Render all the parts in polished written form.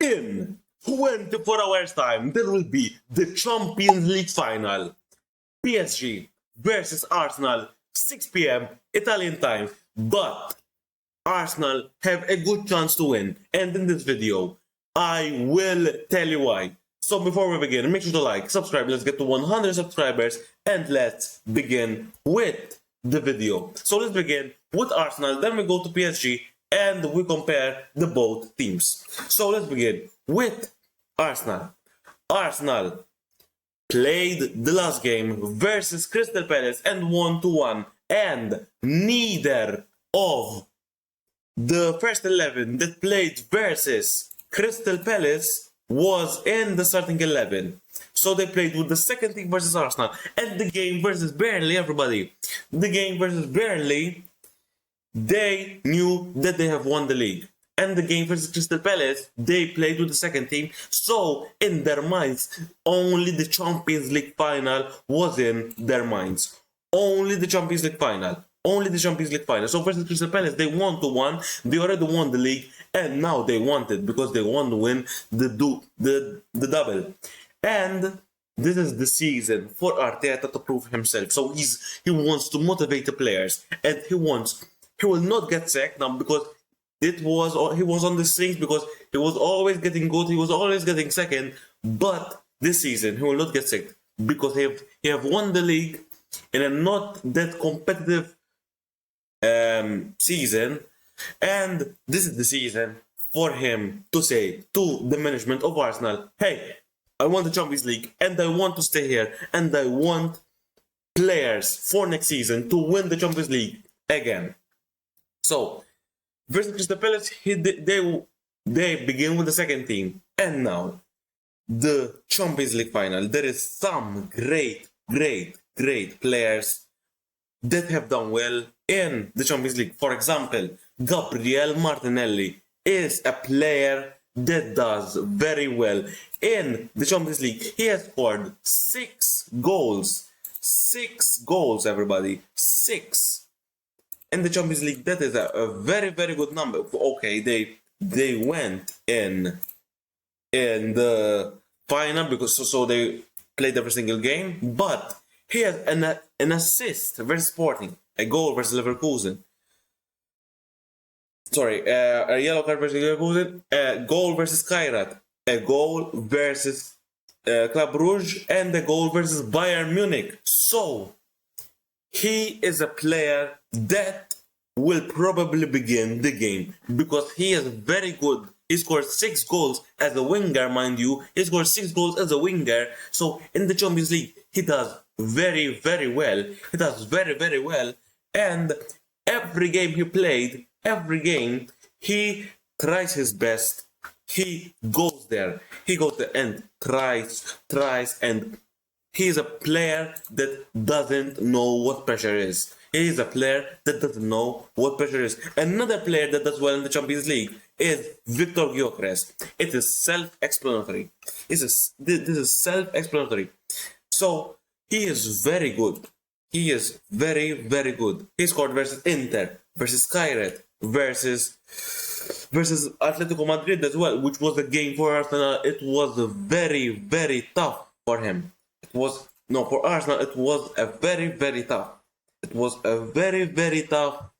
In 24 hours time, there will be the Champions League final. PSG versus Arsenal, 6 p.m. Italian time. But Arsenal have a good chance to win. And in this video, I will tell you why. So before we begin, make sure to like, subscribe, let's get to 100 subscribers, and let's begin with the video. So let's begin with Arsenal, then we go to PSG, and we compare the both teams. So let's begin with Arsenal. Arsenal played the last game versus Crystal Palace and won 2-1, and neither of the first 11 that played versus Crystal Palace was in the starting 11. So they played with the second team versus Arsenal. And the game versus Burnley, everybody, the game versus Burnley, they knew that they have won the league. And the game versus Crystal Palace, they played with the second team. So in their minds, only the Champions League final was in their minds. Only the Champions League final. Only the Champions League final. So versus Crystal Palace, they won 2-1. They already won the league, and now they want it because they want to win the double. And this is the season for Arteta to prove himself. So he wants to motivate the players, and he will not get sacked now because he was on the strings because he was always getting good. He was always getting second, but this season he will not get sacked because he have won the league in a not that competitive season, and this is the season for him to say to the management of Arsenal, hey, I want the Champions League and I want to stay here, and I want players for next season to win the Champions League again. So versus Crystal Palace, they begin with the second team, and now the Champions League final, there is some great players that have done well in the Champions League. For example, Gabriel Martinelli is a player that does very well in the Champions League. He has scored 6 goals. 6 goals, everybody. 6. In the Champions League, that is a very good number. Okay, they went in the final because so they played every single game, but he has an assist versus Sporting, a goal versus Leverkusen. Sorry, a yellow card versus Leverkusen, a goal versus Kairat, a goal versus Club Brugge, and a goal versus Bayern Munich. So he is a player that will probably begin the game because he is very good. He scored 6 goals as a winger, mind you. He scored 6 goals as a winger. So in the Champions League, he does very well. He does very well. And every game he played, every game, he tries his best. He goes there. He goes there and tries, and he is a player that doesn't know what pressure is. He is a player that doesn't know what pressure is. Another player that does well in the Champions League is Victor Gyökeres. It is self-explanatory. This is self-explanatory. So he is very good. He is very good. He scored versus Inter, versus Kairat, versus Atletico Madrid as well, which was a game for Arsenal. It was very tough for him. For Arsenal, it was a very tough. It was a very tough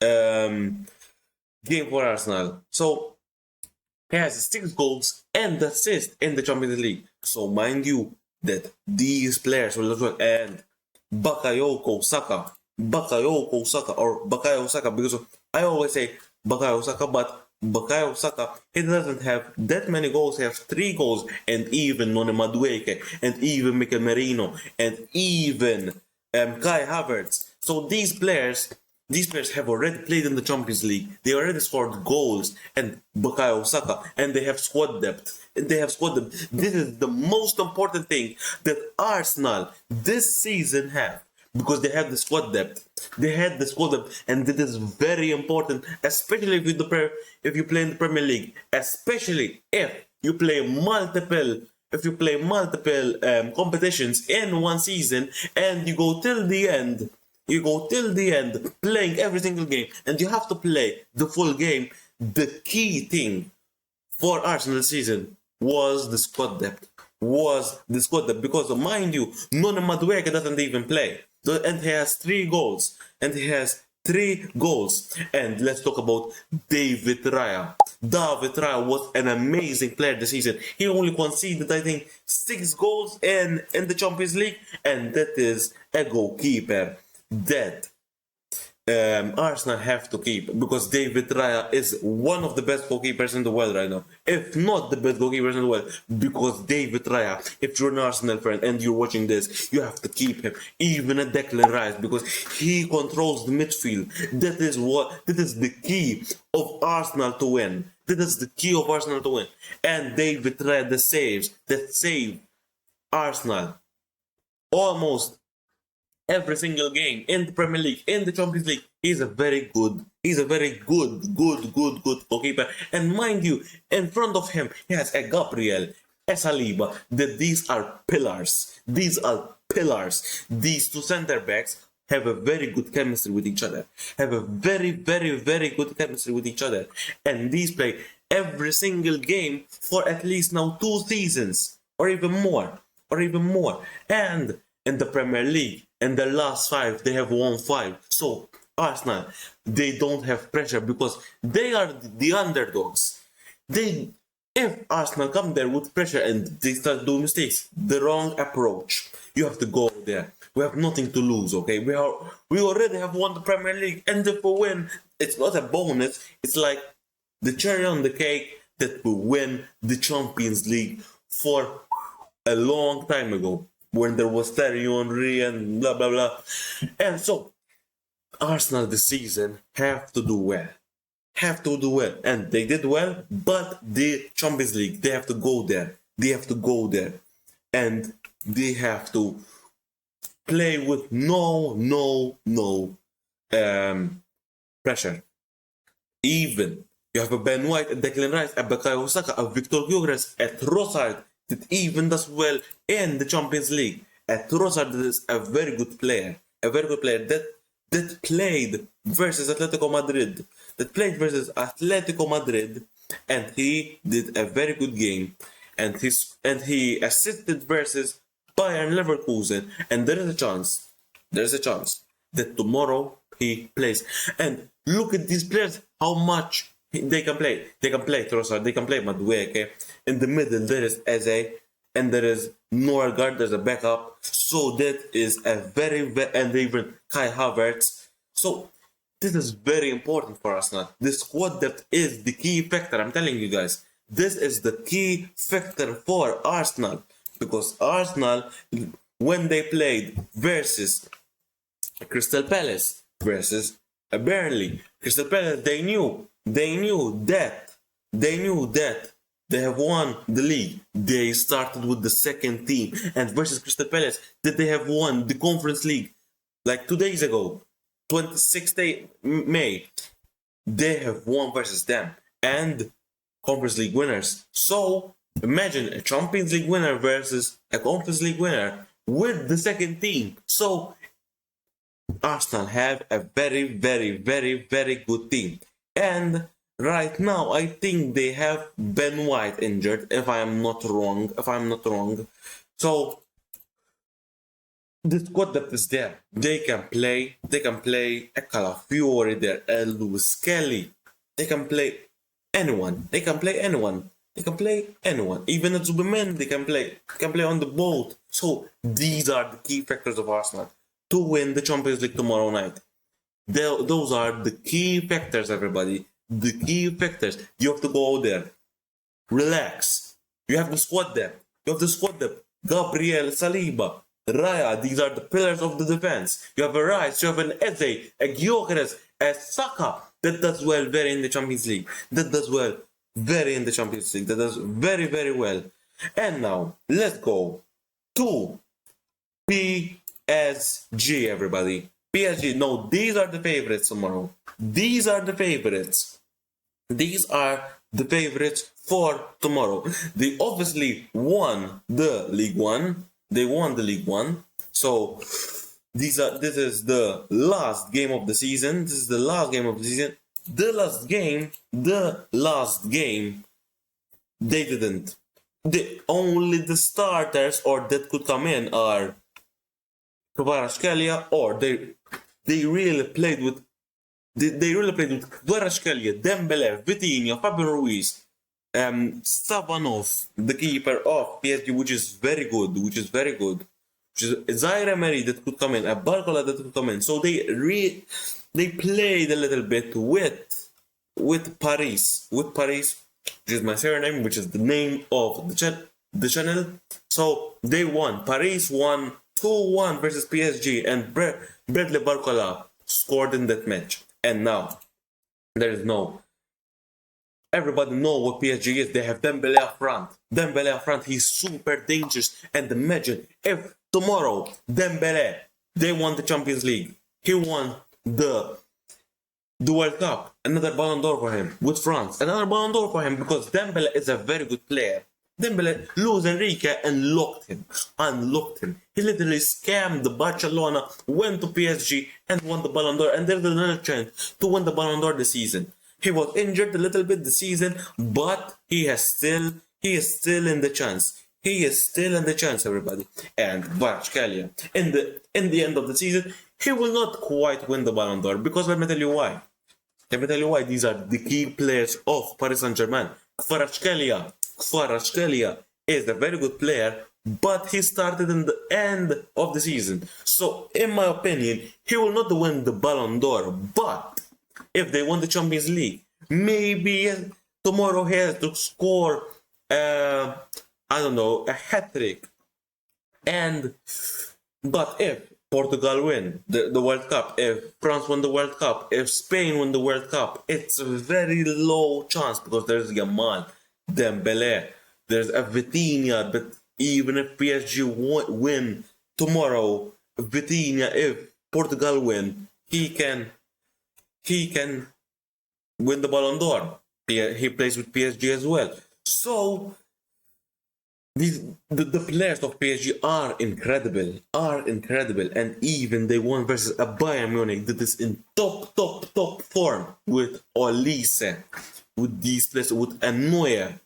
game for Arsenal. So he has 6 goals and assists in the Champions League. So mind you that these players will as well, and Bakayoko Saka, or Bakayo Saka, because I always say Bakayo Saka, but Bakayo Saka, he doesn't have that many goals. He has 3 goals, and even Noni Madueke, and even Mikel Merino, and even Kai Havertz. So these players have already played in the Champions League. They already scored goals, and Bukayo Saka, and they have squad depth. This is the most important thing that Arsenal this season have, because they have the squad depth. They had the squad depth, and it is very important, especially if you play in the Premier League, especially if you play multiple competitions in one season, and you go till the end playing every single game, and you have to play the full game. The key thing for Arsenal this season was the squad depth. Because mind you, Nuno Madueke doesn't even play. And he has 3 goals. And let's talk about David Raya. David Raya was an amazing player this season. He only conceded, I think, 6 goals in the Champions League, and that is a goalkeeper that Arsenal have to keep, because David Raya is one of the best goalkeepers in the world right now, if not the best goalkeepers in the world. Because David Raya, if you're an Arsenal fan and you're watching this, you have to keep him, even at Declan Rice, because he controls the midfield. That is the key of Arsenal to win. And David Raya, the saves that save Arsenal almost every single game in the Premier League, in the Champions League. He's a very good goalkeeper. And mind you, in front of him, he has a Gabriel, a Saliba. These are pillars. These 2 center backs have a very good chemistry with each other. And these play every single game for at least now 2 seasons, or even more. And in the Premier League, in the last 5, they have won 5. So Arsenal, they don't have pressure because they are the underdogs. If Arsenal come there with pressure and they start doing mistakes, the wrong approach. You have to go there. We have nothing to lose, okay? We already have won the Premier League, and if we win, it's not a bonus. It's like the cherry on the cake that we win the Champions League for a long time ago, when there was Thierry Henry and blah blah blah. And so Arsenal this season have to do well, and they did well. But the Champions League, they have to go there, and they have to play with no pressure. Even you have a Ben White, a Declan Rice, a Bukayo Saka, a Victor Gyökeres, a Trossard that even does well in the Champions League. A Trossard is a very good player, that played versus Atletico Madrid, and he did a very good game, and he assisted versus Bayern Leverkusen, and there is a chance that tomorrow he plays. And look at these players, how much they can play. They can play Trossard, they can play Madueke. In the middle there is Eze, and there is Norgard, there's a backup. So that is a and even Kai Havertz. So this is very important for us now. The squad depth is the key factor. I'm telling you guys, this is the key factor for Arsenal, because Arsenal, when they played versus Crystal Palace, versus Burnley, Crystal Palace, they knew that they have won the league. They started with the second team, and versus Crystal Palace, that they have won the Conference League like 2 days ago, 26th May. They have won versus them, and Conference League winners. So imagine a Champions League winner versus a Conference League winner with the second team. So Arsenal have a very good team. And right now, I think they have Ben White injured, if I'm not wrong. So the squad depth is there. They can play a Calafiori there, a Lewis Kelly. They can play anyone. Even a Zubimendi they can play on the boat. So these are the key factors of Arsenal to win the Champions League tomorrow night. Those are the key factors, everybody. The key factors. You have to go out there, relax. You have the squad depth. Gabriel, Saliba, Raya. These are the pillars of the defense. You have a Rice. You have an Eze, a Gyökeres, a Saka that does well very in the Champions League. That does very well. And now let's go to PSG, everybody. PSG. No, these are the favorites tomorrow. These are the favorites for tomorrow. They obviously won the League One. So this is the last game of the season. The last game They didn't. Only the starters or that could come in are Kvaratskhelia, or they really played with Kvaratskhelia, Dembele, Vitinha, Fabian Ruiz, Savanov, the keeper of PSG, which is very good. Which is Zaire Emery that could come in, a Barcola that could come in. So they played a little bit with Paris, which is my surname, which is the name of the channel. So they won. Paris won 2-1 versus PSG, and Bradley Barcola scored in that match. And now there is no. Everybody know what PSG is. They have Dembele up front. He's super dangerous. And imagine if tomorrow Dembele, they won the Champions League. He won the World Cup. Another Ballon d'Or for him with France. Another Ballon d'Or for him because Dembele is a very good player. Dembele, Luis Enrique unlocked him. He literally scammed the Barcelona, went to PSG and won the Ballon d'Or. And there's another chance to win the Ballon d'Or this season. He was injured a little bit this season, but he is still in the chance. He is still in the chance, everybody. And Kvaratskhelia, in the end of the season, he will not quite win the Ballon d'Or because let me tell you why. These are the key players of Paris Saint-Germain. Kvaratskhelia is a very good player, but he started in the end of the season. So, in my opinion, he will not win the Ballon d'Or, but if they won the Champions League, maybe tomorrow he has to score, a hat-trick. But if Portugal win the World Cup, if France win the World Cup, if Spain win the World Cup, it's a very low chance because there's Yamal, Dembele, there's a Vitinha, but even if PSG win tomorrow, Vitinha, if Portugal win, he can win the Ballon d'Or. He plays with PSG as well. So the players of PSG are incredible, and even they won versus a Bayern Munich that is in top form with Olise, with these players, with a Neuer,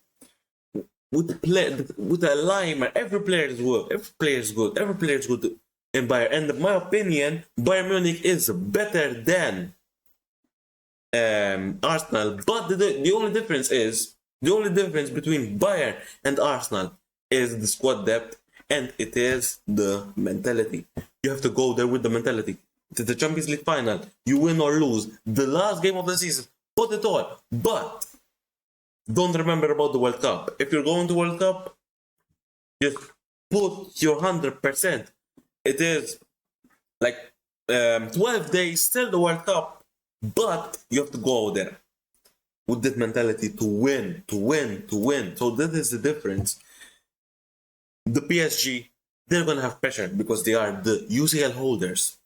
with a Leimer. Every player is good. Every player is good in Bayern. And in my opinion, Bayern Munich is better than Arsenal. But the only difference between Bayern and Arsenal is the squad depth, and it is the mentality. You have to go there with the mentality. To the Champions League final, you win or lose, the last game of the season, put it all. But don't remember about the World Cup. If you're going to World Cup, just put your 100%. It is like 12 days till the World Cup, but you have to go there with that mentality to win. So that is the difference. The PSG, they're gonna have pressure because they are the UCL holders.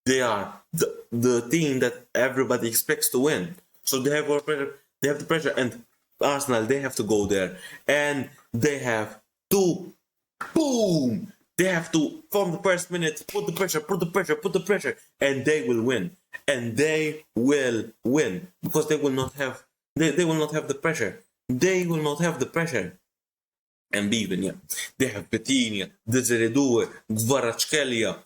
They are the team that everybody expects to win. So they have pressure. They have the pressure, and Arsenal, they have to go there, and they have to boom. They have to, from the first minute, put the pressure, and they will win. And they will win because they will not have the pressure. And even, they have Vitinha, Desiree Doué, Kvaratskhelia.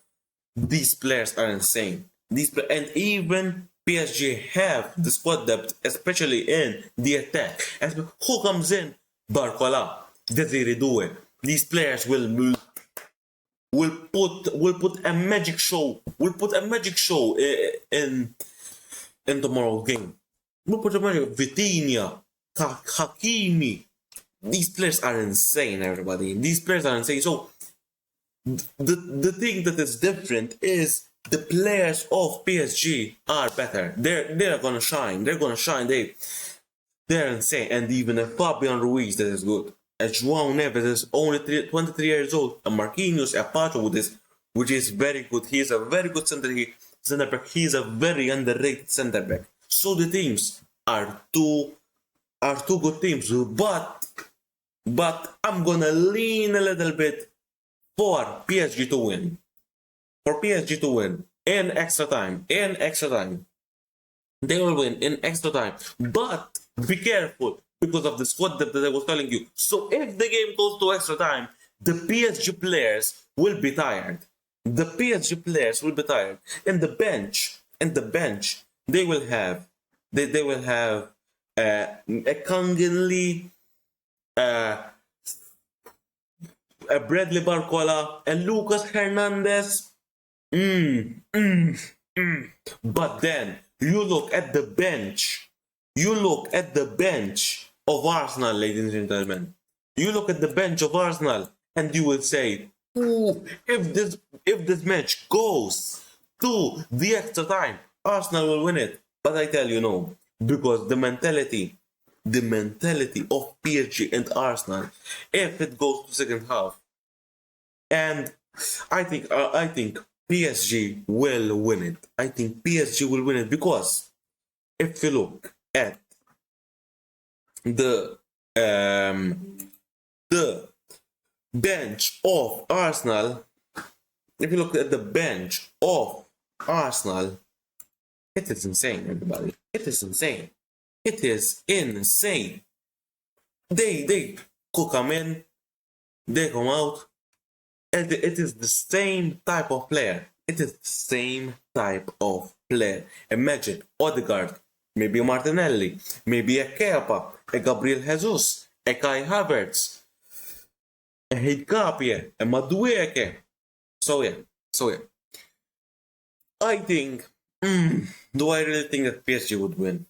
These players are insane. And even PSG have the squad depth, especially in the attack. Who comes in? Barcola, Desiree Doué. These players will put a magic show. In tomorrow's game. We'll put a magic. Vitinha, Hakimi. These players are insane, everybody. These players are insane. So the thing that is different is the players of PSG are better. They're gonna shine. They're insane. And even a Fabian Ruiz that is good. A João Neves is only 23 years old. A Marquinhos, a Pacho with this, which is very good. He is a very good center back. He is a very underrated center back. So the teams are two good teams. But I'm gonna lean a little bit for PSG to win. In extra time. They will win in extra time. But be careful. because of the squad depth that I was telling you. So if the game goes to extra time, the PSG players will be tired. The PSG players will be tired. And the bench, they will have a Kanginli, a Bradley Barcola, and Lucas Hernandez. But then you look at the bench. You look at the bench of Arsenal, ladies and gentlemen. You look at the bench of Arsenal, and you will say, "Ooh, if this match goes to the extra time, Arsenal will win it." But I tell you no, because the mentality of PSG and Arsenal, if it goes to second half, and I think PSG will win it. I think PSG will win it because if you look at the bench of Arsenal, if you look at the bench of Arsenal, it is insane, everybody. It is insane. It is insane. They could come in, they come out, and it is the same type of player. It is the same type of player. Imagine Odegaard, maybe a Martinelli, maybe a Kepa, a Gabriel Jesus, a Kai Havertz, a Hidkapie, a Madueke. So yeah. I think, do I really think that PSG would win?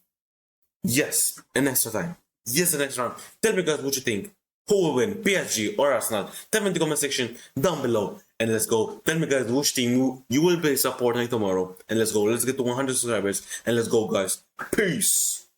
Yes, in extra time. Yes, in extra time. Tell me guys what you think. Who will win, PSG or Arsenal? Tell me in the comment section down below. And let's go. Tell me guys which team you will be supporting tomorrow. And let's go. Let's get to 100 subscribers. And let's go guys. Peace.